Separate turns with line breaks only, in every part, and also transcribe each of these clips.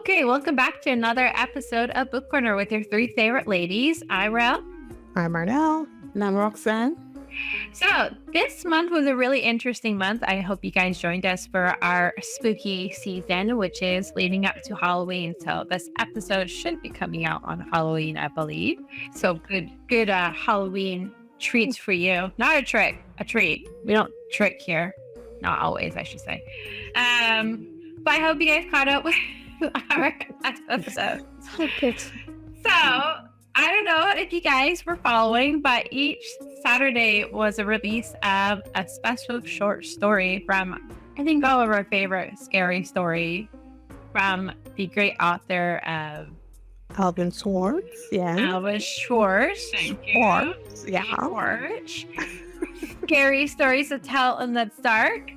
Okay, welcome back to another episode of Book Corner with your three favorite ladies. I'm Rel.
I'm Marnell.
And I'm Roxanne.
So, this month was a really interesting month. I hope you guys joined us for our spooky season, which is leading up to Halloween. So, this episode should be coming out on Halloween, I believe. So, good Halloween treats for you. Not a trick, a treat. We don't trick here. Not always, I should say. But I hope you guys caught up with our last episode. So, I don't know if you guys were following, but each Saturday was a release of a special short story from, I think, all of our favorite scary story from the great author of
Alvin Schwartz. Yeah.
Alvin Schwartz.
Schwartz. Yeah.
Schwartz. Scary stories to tell in the dark.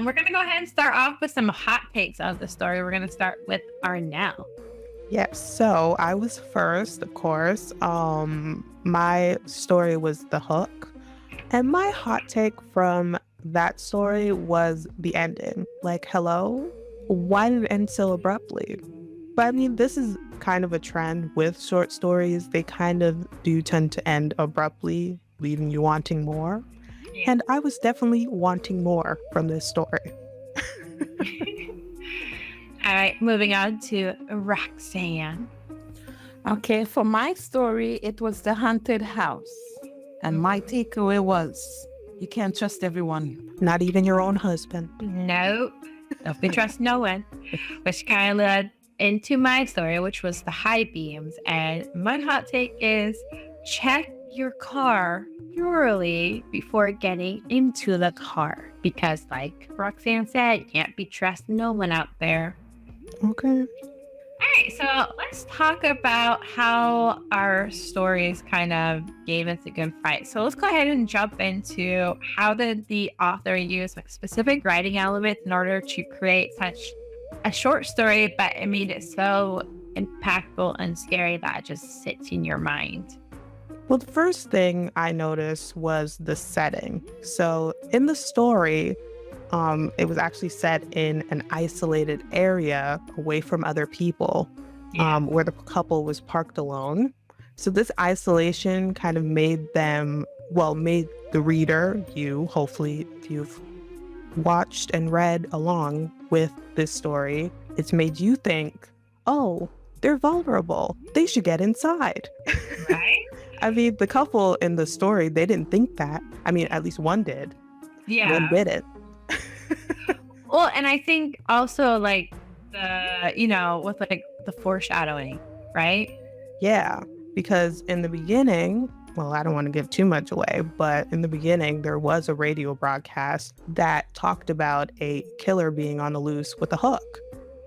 We're going to go ahead and start off with some hot takes of the story. We're going to start with Arnell.
Yes. So I was first, of course. My story was The Hook. And my hot take from that story was the ending. Like, hello? Why did it end so abruptly? But I mean, this is kind of a trend with short stories. They kind of do tend to end abruptly, leaving you wanting more. Yeah. And I was definitely wanting more from this story.
All right, moving on to Roxanne.
Okay, for my story, it was The Haunted House. And my takeaway was, you can't trust everyone.
Not even your own husband.
Nope. Don't be trust no one. Which kind of led into my story, which was the high beams. And my hot take is, check your car thoroughly before getting into the car. Because like Roxanne said, you can't be trusting no one out there.
Okay.
All right, so let's talk about how our stories kind of gave us a good fight. So let's go ahead and jump into how did the author use like specific writing elements in order to create such a short story, but it made it so impactful and scary that it just sits in your mind.
Well, the first thing I noticed was the setting. So in the story, it was actually set in an isolated area away from other people, where the couple was parked alone. So this isolation kind of made the reader, you, hopefully if you've watched and read along with this story, it's made you think, oh, they're vulnerable. They should get inside.
Right?
I mean, the couple in the story, they didn't think that. I mean, at least one did.
Yeah.
One did it.
Well, and I think also like with like the foreshadowing, right?
Yeah, because in the beginning, well, I don't want to give too much away, but in the beginning, there was a radio broadcast that talked about a killer being on the loose with a hook.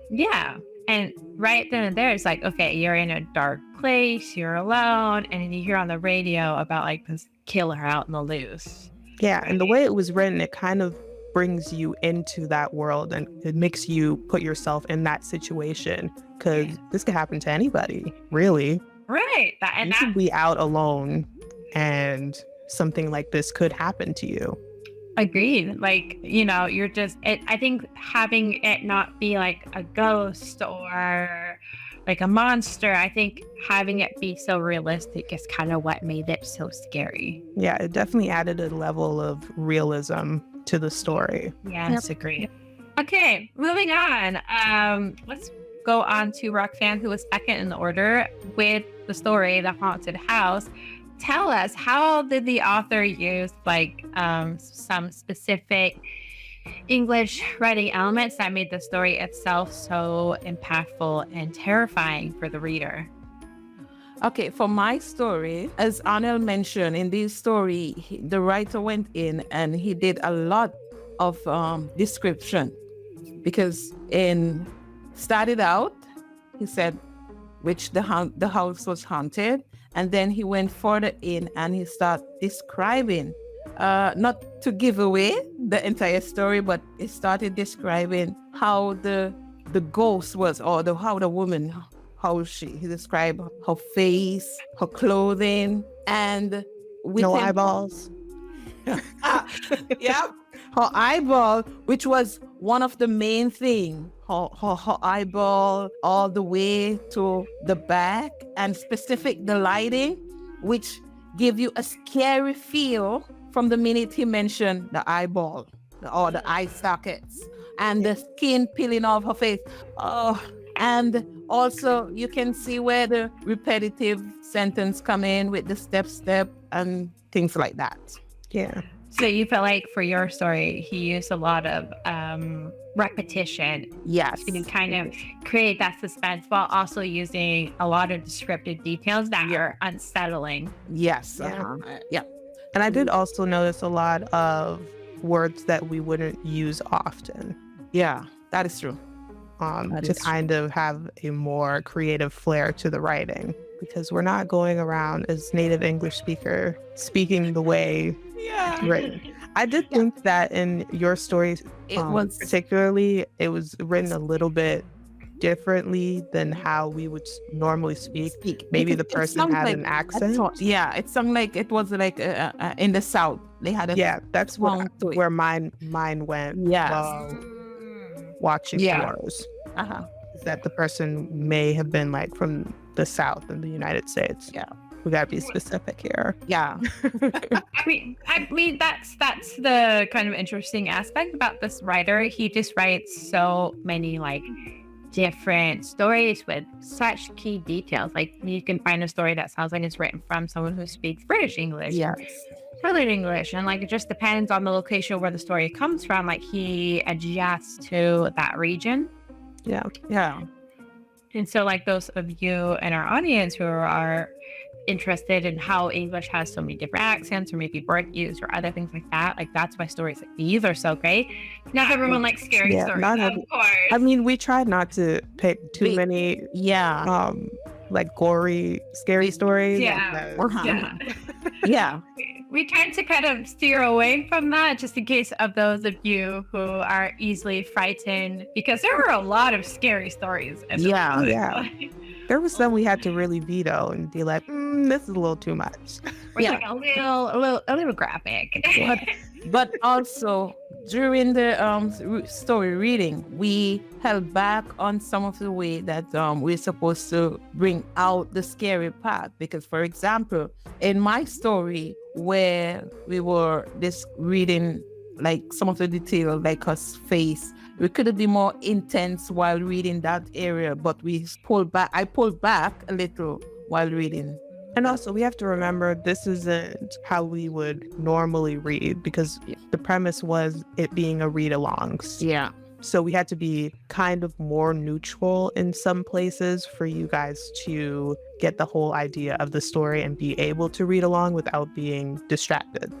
Yeah. And right then and there, it's like, okay, you're in a dark place, you're alone, and then you hear on the radio about like this killer out in the loose.
Yeah, and the way it was written, it kind of brings you into that world and it makes you put yourself in that situation because this could happen to anybody, really.
Right.
You could be out alone and something like this could happen to you.
Agreed. Like, you're just, I think having it not be like a ghost or like a monster, I think having it be so realistic is kind of what made it so scary.
Yeah, it definitely added a level of realism to the story.
Yes, agreed. Okay, moving on. Let's go on to Roxanne, who was second in the order with the story, The Haunted House. Tell us, how did the author use like some specific English writing elements that made the story itself so impactful and terrifying for the reader?
Okay, for my story, as Arnell mentioned, in this story, the writer went in and he did a lot of description because started out, he said which the house was haunted, and then he went further in and he started describing, not to give away the entire story, but he started describing how the ghost was, or how the woman, he described her face, her clothing, and
no eyeballs.
Yeah, her eyeball, which was one of the main things, her eyeball all the way to the back, and specific the lighting, which give you a scary feel from the minute he mentioned the eyeball or the eye sockets and the skin peeling off her face. Oh, and also you can see where the repetitive sentence come in with the step and things like that.
Yeah.
So you feel like for your story, he used a lot of repetition
Yes.
to kind of create that suspense while also using a lot of descriptive details that are unsettling.
Yes.
Yeah.
Yeah.
And I did also notice a lot of words that we wouldn't use often,
Yeah, that is true. That
to
is true.
kind of have a more creative flair to the writing, because we're not going around as native English speaker speaking the way
Yeah.
written. I did think that in your stories,
It was
particularly, it was written a little bit differently than how we would normally speak. Maybe the
because it
person
sounds
had
like
an accent.
Yeah, it sounded like it was like in the South. They had a
Yeah, that's
twang to it.
where mine went
Yes.
while watching
Yeah.
yours.
Uh-huh.
Is that the person may have been like from the South in the United States.
Yeah.
We gotta be specific here.
Yeah.
I mean that's the kind of interesting aspect about this writer. He just writes so many like different stories with such key details. Like you can find a story that sounds like it's written from someone who speaks British English,
Yes.
Southern English, and like it just depends on the location where the story comes from. Like he adjusts to that region.
Yeah.
Yeah.
And so like those of you in our audience who are interested in how English has so many different accents or maybe word use or other things like that, like that's why stories like these are so great. Not everyone likes scary
Yeah,
stories,
not
of
every-
course.
I mean, we tried not to pick too
We-
many
Yeah.
like gory, scary stories.
Yeah.
because-
Uh-huh.
Yeah.
Yeah.
We tried to kind of steer away from that just in case of those of you who are easily frightened, because there were a lot of scary stories. in the
Yeah.
book.
Yeah. There was some we had to really veto and be like, this is a little too much.
Or
Yeah.
like a little graphic.
But also during the story reading, we held back on some of the way that we're supposed to bring out the scary part. Because, for example, in my story, where we were just reading like some of the detail, like her face, we could be more intense while reading that area, but we pulled back. I pulled back a little while reading.
And also, we have to remember this isn't how we would normally read, because the premise was it being a read along.
Yeah.
So we had to be kind of more neutral in some places for you guys to get the whole idea of the story and be able to read along without being distracted.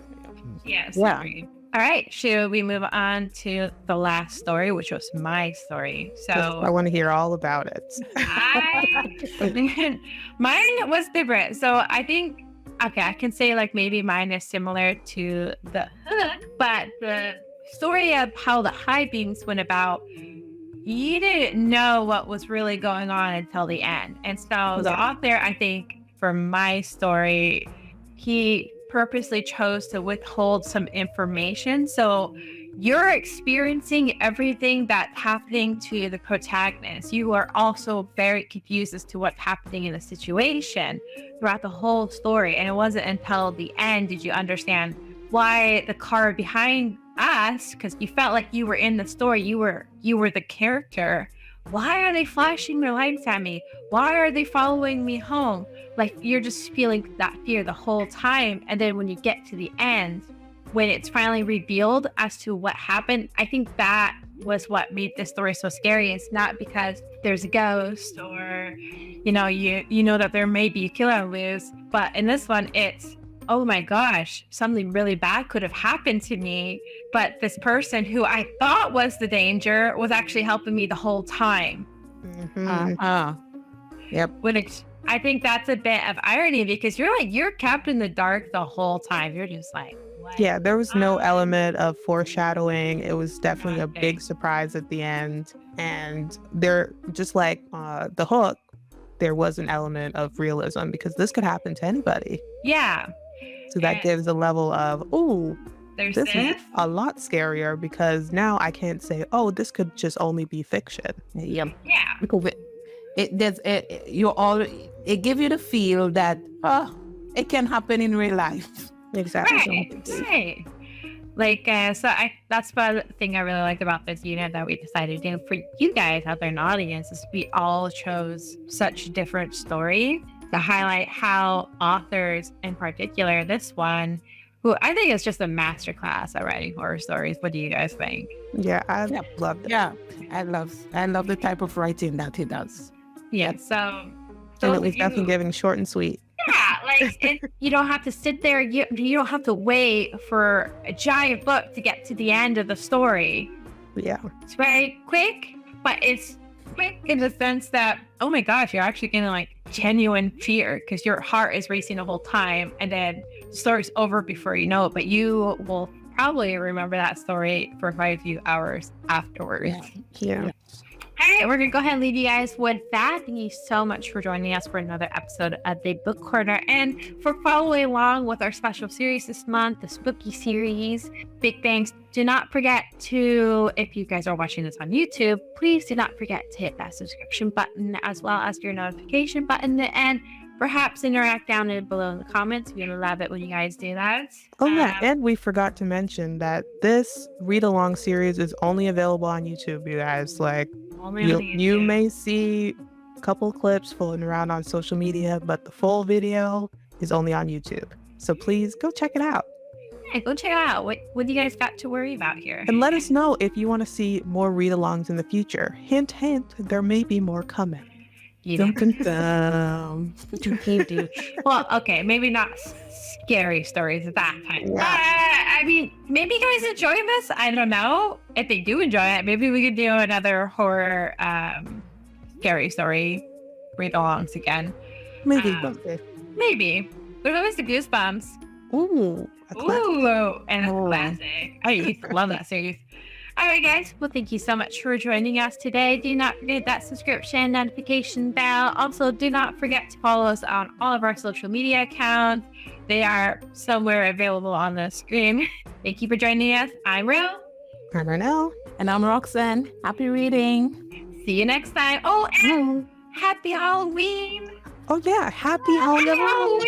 Yes.
Yeah.
Agreed. All right. Should we move on to the last story, which was my story?
'Cause I
So
want to hear all about it.
mine was different. So I think, okay, I can say like maybe mine is similar to the hook, but the story of how the high beams went about, you didn't know what was really going on until the end. And so the author, I think, for my story, he purposely chose to withhold some information. So you're experiencing everything that's happening to the protagonist. You are also very confused as to what's happening in the situation throughout the whole story. And it wasn't until the end did you understand why the car behind us, because you felt like you were in the story, you were the character. Why are they flashing their lights at me? Why are they following me home? Like you're just feeling that fear the whole time. And then when you get to the end, when it's finally revealed as to what happened, I think that was what made this story so scary. It's not because there's a ghost or, you know that there may be a killer loose, but in this one, it's, oh my gosh, something really bad could have happened to me. But this person who I thought was the danger was actually helping me the whole time.
Mhm.
Yep.
Which I think that's a bit of irony because you're kept in the dark the whole time. You're just like, what?
Yeah, there was no element of foreshadowing. It was definitely a
Okay.
big surprise at the end. And there, just like the hook, there was an element of realism because this could happen to anybody.
Yeah.
So that
And-
gives a level of, ooh,
There's
This is
this.
a lot scarier because now I can't say, oh, this could just only be fiction.
Yeah.
Yeah.
Because it give you the feel that it can happen in real life.
Exactly.
Right. Like, that's one thing I really liked about this unit that we decided to do for you guys out there in the audience is we all chose such different stories to highlight how authors, in particular, this one, who I think is just a masterclass at writing horror stories. What do you guys think?
Yeah, I love that.
Yeah, I love the type of writing that he does.
Yeah. So
And it was definitely giving short and sweet.
yeah, like you don't have to sit there. You don't have to wait for a giant book to get to the end of the story.
Yeah.
It's very quick, but it's quick in the sense that, oh my gosh, you're actually getting like genuine fear because your heart is racing the whole time, and then the story's over before you know it. But you will probably remember that story for quite a few hours afterwards.
Yeah.
All right, we're going to go ahead and leave you guys with that. Thank you so much for joining us for another episode of the Book Corner and for following along with our special series this month, the Spooky series. Big thanks. Do not forget to, if you guys are watching this on YouTube, please do not forget to hit that subscription button as well as your notification button and perhaps interact down below in the comments. We would love it when you guys do that.
Oh, yeah. And we forgot to mention that this read along series is only available on YouTube, you guys. Like, you may see a couple clips floating around on social media, but the full video is only on YouTube. So please go check it out.
Yeah, go check it out. What do you guys got to worry about here?
And let us know if you want to see more read alongs in the future. Hint, hint, there may be more coming.
Well, okay, maybe not scary stories at that time.
Yeah.
I mean, maybe you guys enjoy this. I don't know. If they do enjoy it, maybe we could do another horror scary story read-alongs again.
Maybe.
Maybe. There's always the Goosebumps.
Ooh.
And a classic. I used to love that series. All right, guys. Well, thank you so much for joining us today. Do not forget that subscription notification bell. Also, do not forget to follow us on all of our social media accounts. They are somewhere available on the screen. Thank you for joining us. I'm Ro.
I'm Renelle.
And I'm Roxanne. Happy reading.
See you next time. Oh, and happy Halloween.
Oh, yeah. Happy Halloween.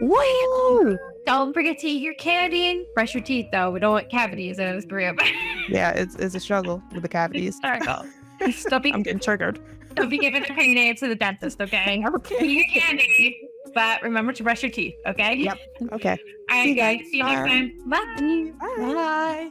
Woo! Don't forget to eat your candy. Brush your teeth, though. We don't want cavities in this group.
Yeah, it's a struggle with the cavities. I'm getting triggered.
Don't be giving opinion to the dentist, okay?
Okay.
Eat your candy, but remember to brush your teeth, okay?
Yep. Okay.
All right, guys. See you next time. Bye.
Bye.